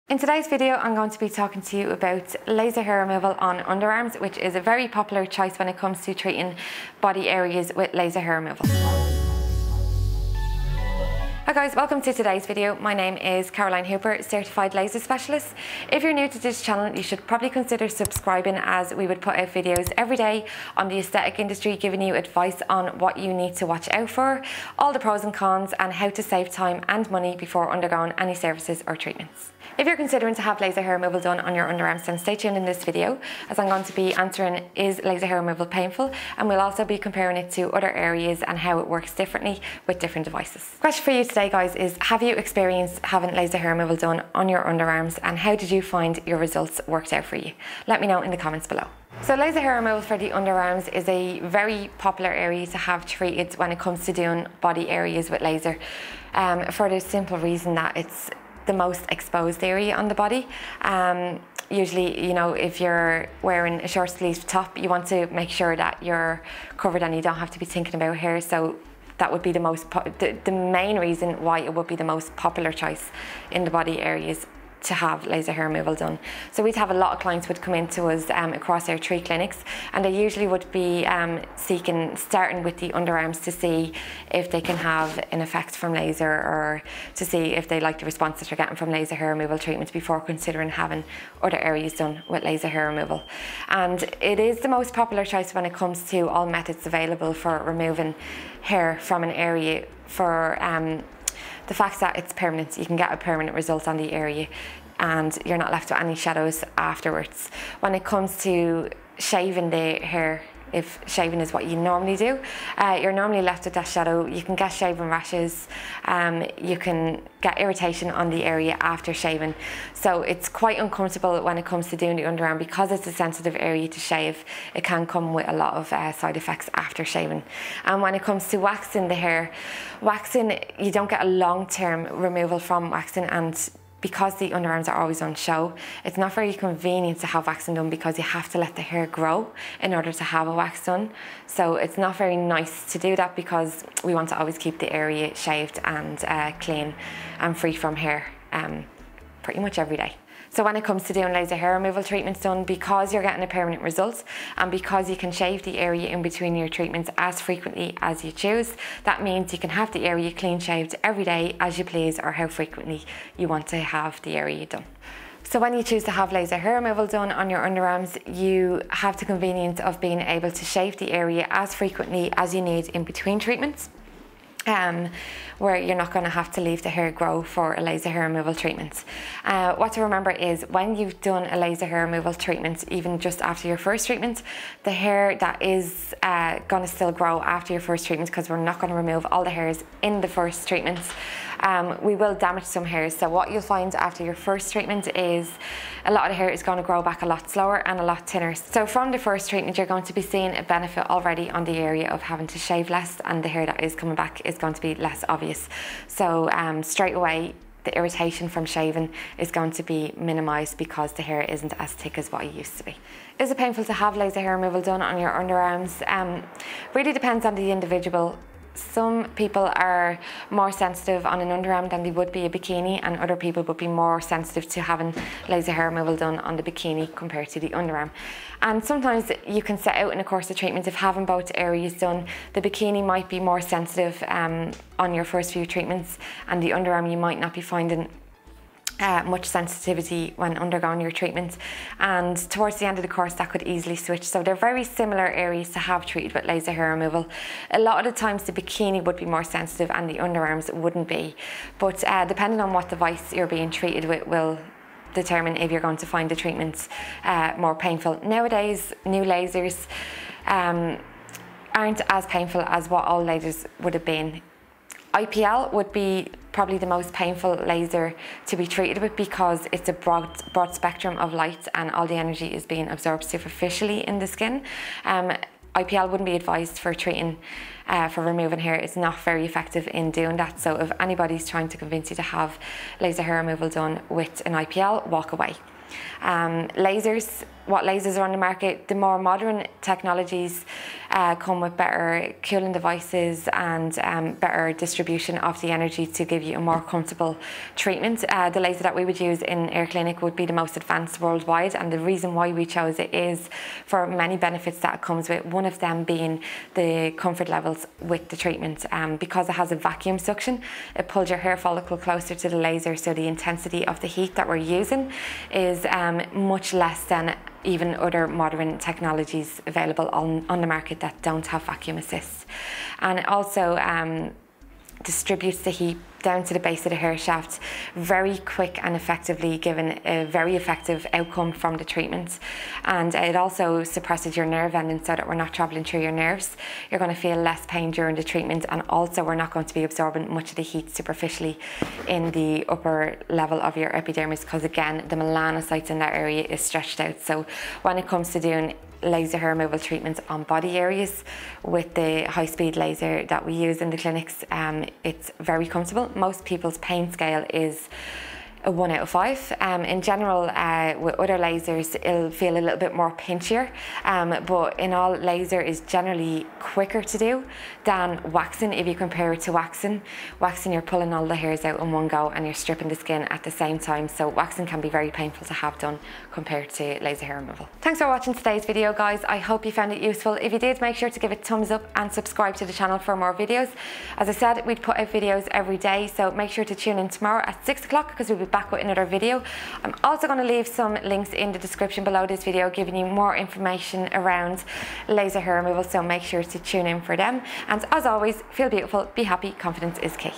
In today's video, I'm going to be talking to you about laser hair removal on underarms, which is a very popular choice when it comes to treating body areas with laser hair removal. Hi guys, welcome to today's video. My name is Caroline Hooper, Certified Laser Specialist. If you're new to this channel, you should probably consider subscribing, as we would put out videos every day on the aesthetic industry, giving you advice on what you need to watch out for, all the pros and cons, and how to save time and money before undergoing any services or treatments. If you're considering to have laser hair removal done on your underarms, then stay tuned in this video, as I'm going to be answering, is laser hair removal painful? And we'll also be comparing it to other areas and how it works differently with different devices. Question for you today, guys, is have you experienced having laser hair removal done on your underarms, and how did you find your results worked out for you? Let me know in the comments below. So laser hair removal for the underarms is a very popular area to have treated when it comes to doing body areas with laser, for the simple reason that it's the most exposed area on the body. Usually, you know, if you're wearing a short sleeve top, you want to make sure that you're covered and you don't have to be thinking about hair. So that would be the main reason why it would be the most popular choice in the body areas to have laser hair removal done. So we'd have a lot of clients would come into us across our 3 clinics, and they usually would be starting with the underarms to see if they can have an effect from laser, or to see if they like the response that they're getting from laser hair removal treatment before considering having other areas done with laser hair removal. And it is the most popular choice when it comes to all methods available for removing hair from an area, for the fact that it's permanent. You can get a permanent result on the area and you're not left with any shadows afterwards. When it comes to shaving the hair, if shaving is what you normally do, you're normally left with that shadow. You can get shaving rashes, you can get irritation on the area after shaving. So it's quite uncomfortable when it comes to doing the underarm, because it's a sensitive area to shave. It can come with a lot of side effects after shaving. And when it comes to waxing the hair, waxing, you don't get a long-term removal from waxing, and because the underarms are always on show, it's not very convenient to have waxing done, because you have to let the hair grow in order to have a wax done. So it's not very nice to do that, because we want to always keep the area shaved and clean and free from hair pretty much every day. So when it comes to doing laser hair removal treatments done, because you're getting a permanent result, and because you can shave the area in between your treatments as frequently as you choose, that means you can have the area clean shaved every day as you please, or how frequently you want to have the area done. So when you choose to have laser hair removal done on your underarms, you have the convenience of being able to shave the area as frequently as you need in between treatments, where you're not going to have to leave the hair grow for a laser hair removal treatment. What to remember is, when you've done a laser hair removal treatment, even just after your first treatment, the hair that is going to still grow after your first treatment, because we're not going to remove all the hairs in the first treatment, we will damage some hairs. So what you'll find after your first treatment is a lot of the hair is going to grow back a lot slower and a lot thinner. So from the first treatment, you're going to be seeing a benefit already on the area of having to shave less, and the hair that is coming back is going to be less obvious. So straight away, the irritation from shaving is going to be minimised, because the hair isn't as thick as what it used to be. Is it painful to have laser hair removal done on your underarms? Really depends on the individual. Some people are more sensitive on an underarm than they would be a bikini, and other people would be more sensitive to having laser hair removal done on the bikini compared to the underarm. And sometimes you can set out in a course of treatment, if having both areas done, the bikini might be more sensitive on your first few treatments, and the underarm you might not be finding much sensitivity when undergoing your treatment, and towards the end of the course that could easily switch. So they're very similar areas to have treated with laser hair removal. A lot of the times the bikini would be more sensitive and the underarms wouldn't be, but depending on what device you're being treated with will determine if you're going to find the treatments more painful. Nowadays, new lasers aren't as painful as what old lasers would have been. IPL would be probably the most painful laser to be treated with, because it's a broad spectrum of light and all the energy is being absorbed superficially in the skin. IPL wouldn't be advised for treating, for removing hair. It's not very effective in doing that. So if anybody's trying to convince you to have laser hair removal done with an IPL, walk away. Lasers, what lasers are on the market, the more modern technologies come with better cooling devices and better distribution of the energy to give you a more comfortable treatment. The laser that we would use in our clinic would be the most advanced worldwide, and the reason why we chose it is for many benefits that it comes with, one of them being the comfort levels with the treatment. Because it has a vacuum suction, it pulls your hair follicle closer to the laser, so the intensity of the heat that we're using is much less than even other modern technologies available on the market that don't have vacuum assist. And it also distributes the heat down to the base of the hair shaft very quick and effectively, giving a very effective outcome from the treatment. And it also suppresses your nerve endings so that we're not traveling through your nerves. You're going to feel less pain during the treatment, and also we're not going to be absorbing much of the heat superficially in the upper level of your epidermis, because again, the melanocytes in that area is stretched out. So when it comes to doing laser hair removal treatments on body areas with the high-speed laser that we use in the clinics, it's very comfortable. Most people's pain scale is a 1 out of 5. In general, with other lasers, it'll feel a little bit more pinchier, but in all, laser is generally quicker to do than waxing. If you compare it to waxing, you're pulling all the hairs out in one go and you're stripping the skin at the same time. So waxing can be very painful to have done compared to laser hair removal. Thanks for watching today's video, guys. I hope you found it useful. If you did, make sure to give it a thumbs up and subscribe to the channel for more videos. As I said, we'd put out videos every day, so make sure to tune in tomorrow at 6 o'clock because we'll be back with another video. I'm also going to leave some links in the description below this video giving you more information around laser hair removal, so make sure to tune in for them. And as always, feel beautiful, be happy, confidence is key.